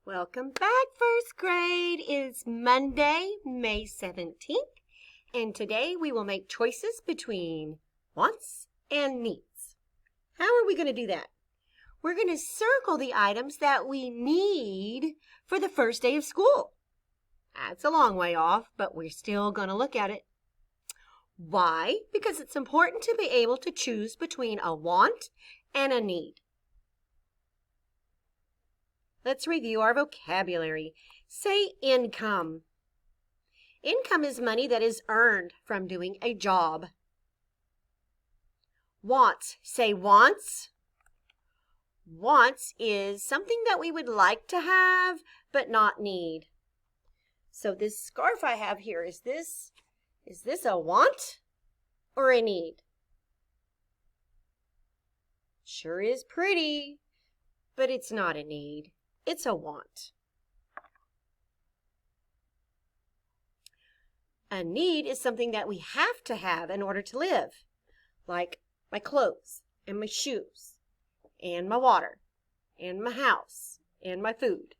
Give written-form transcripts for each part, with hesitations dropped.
Welcome back, first grade. It's Monday, May 17th, and today we will make choices between wants and needs. How are we going to do that? We're going to circle the items that we need for the first day of school. That's a long way off, but we're still going to look at it. Why? Because it's important to be able to choose between a want and a need. Let's review our vocabulary. Say income. Income is money that is earned from doing a job. Wants. Say wants. Wants is something that we would like to have but not need. So this scarf I have here, is this a want or a need? Sure is pretty, but it's not a need. It's a want. A need is something that we have to have in order to live, like my clothes and my shoes and my water and my house and my food.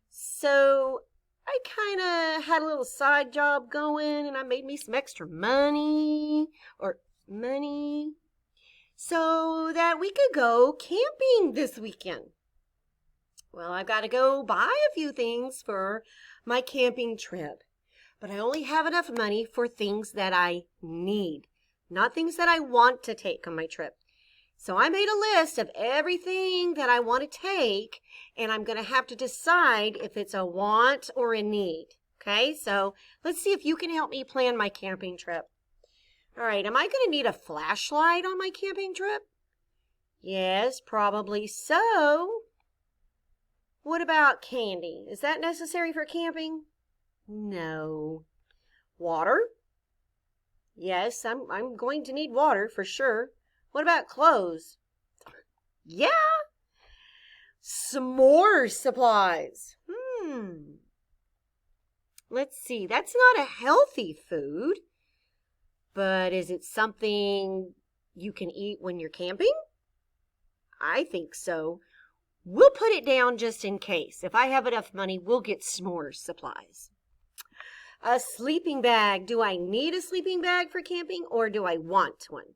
So I kind of had a little side job going and I made me some extra money so that we could go camping this weekend. Well, I've got to go buy a few things for my camping trip, but I only have enough money for things that I need, not things that I want to take on my trip. So I made a list of everything that I want to take, and I'm going to have to decide if it's a want or a need. Okay, so let's see if you can help me plan my camping trip. All right, am I going to need a flashlight on my camping trip? Yes, probably so. What about candy? Is that necessary for camping? No. Water? Yes, I'm going to need water for sure. What about clothes? Yeah. S'more supplies. Let's see. That's not a healthy food. But is it something you can eat when you're camping? I think so. We'll put it down just in case. If I have enough money, we'll get s'more supplies. A sleeping bag. Do I need a sleeping bag for camping or do I want one?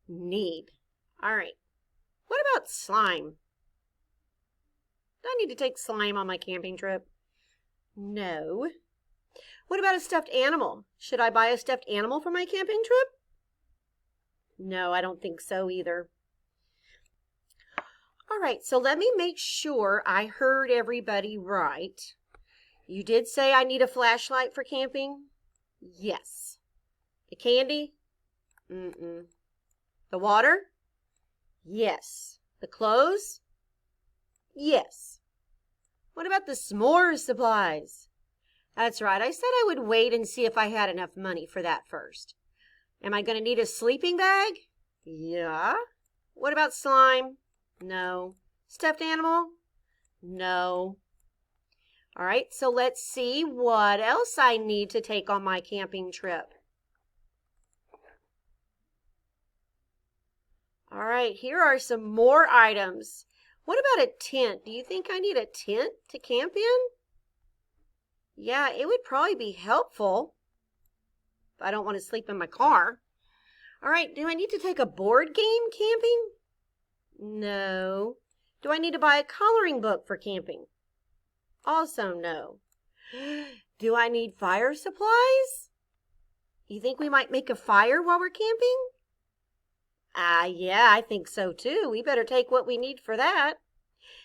Need. All right. What about slime? Do I need to take slime on my camping trip? No. What about a stuffed animal? Should I buy a stuffed animal for my camping trip? No, I don't think so either. All right, so let me make sure I heard everybody right. You did say I need a flashlight for camping? Yes. The candy? The water? Yes. The clothes? Yes. What about the s'more supplies? That's right. I said I would wait and see if I had enough money for that first. Am I going to need a sleeping bag? Yeah. What about slime? No. Stuffed animal? No. All right, so let's see what else I need to take on my camping trip. All right, here are some more items. What about a tent? Do you think I need a tent to camp in? Yeah, it would probably be helpful if I don't want to sleep in my car. All right, do I need to take a board game camping? No. Do I need to buy a coloring book for camping? Also no. Do I need fire supplies? You think we might make a fire while we're camping? Yeah, I think so too. We better take what we need for that.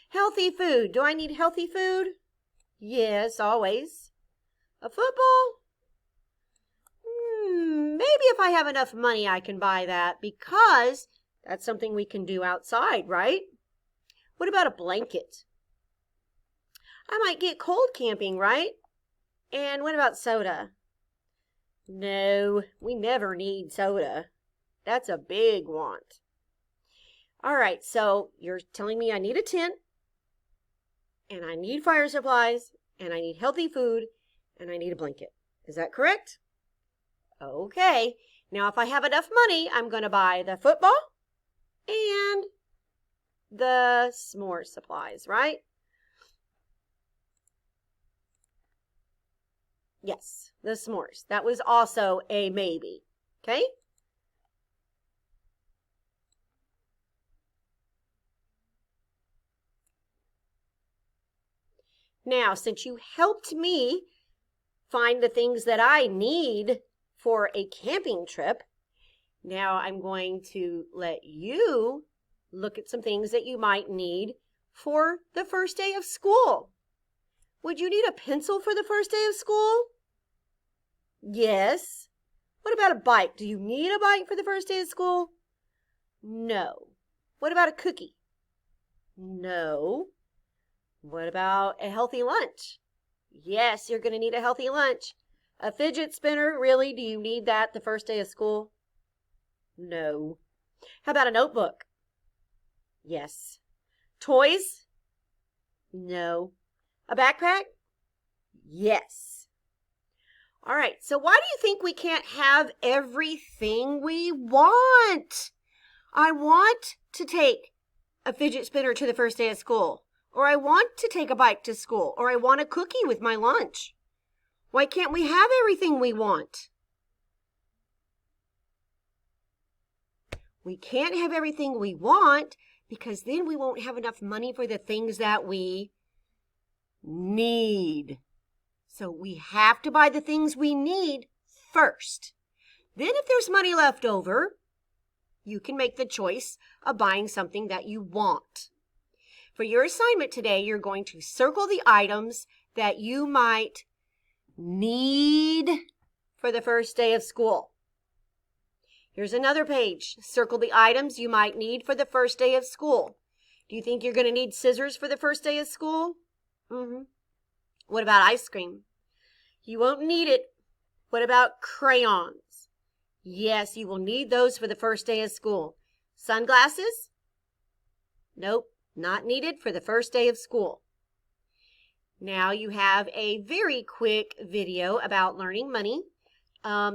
Healthy food. Do I need healthy food? Yes, always. A football? Maybe if I have enough money I can buy that because that's something we can do outside, right? What about a blanket? I might get cold camping, right? And what about soda? No, we never need soda. That's a big want. All right, so you're telling me I need a tent, and I need fire supplies, and I need healthy food, and I need a blanket. Is that correct? Okay. Now, if I have enough money, I'm going to buy the football and the s'more supplies, right? Yes, the s'mores. That was also a maybe. Okay? Now, since you helped me find the things that I need for a camping trip, now I'm going to let you look at some things that you might need for the first day of school. Would you need a pencil for the first day of school? Yes. What about a bike? Do you need a bike for the first day of school? No. What about a cookie? No. What about a healthy lunch? Yes, you're going to need a healthy lunch. A fidget spinner, really? Do you need that the first day of school? No. How about a notebook? Yes. Toys? No. A backpack? Yes. All right, so why do you think we can't have everything we want? I want to take a fidget spinner to the first day of school, or I want to take a bike to school, or I want a cookie with my lunch. Why can't we have everything we want? We can't have everything we want because then we won't have enough money for the things that we need. So we have to buy the things we need first. Then if there's money left over, you can make the choice of buying something that you want. For your assignment today, you're going to circle the items that you might need for the first day of school. Here's another page. Circle the items you might need for the first day of school. Do you think you're going to need scissors for the first day of school? What about ice cream? You won't need it. What about crayons? Yes, you will need those for the first day of school. Sunglasses? Nope, not needed for the first day of school. Now you have a very quick video about learning money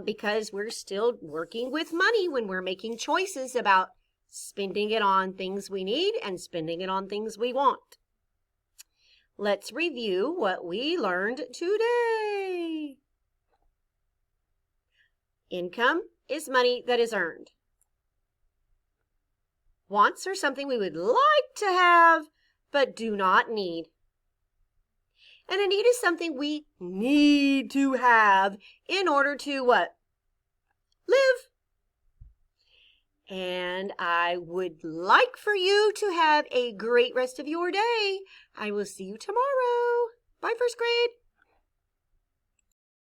because we're still working with money when we're making choices about spending it on things we need and spending it on things we want. Let's review what we learned today. Income is money that is earned. Wants are something we would like to have but do not need. And a need is something we need to have in order to what? Live. And I would like for you to have a great rest of your day. I will see you tomorrow. Bye, first grade.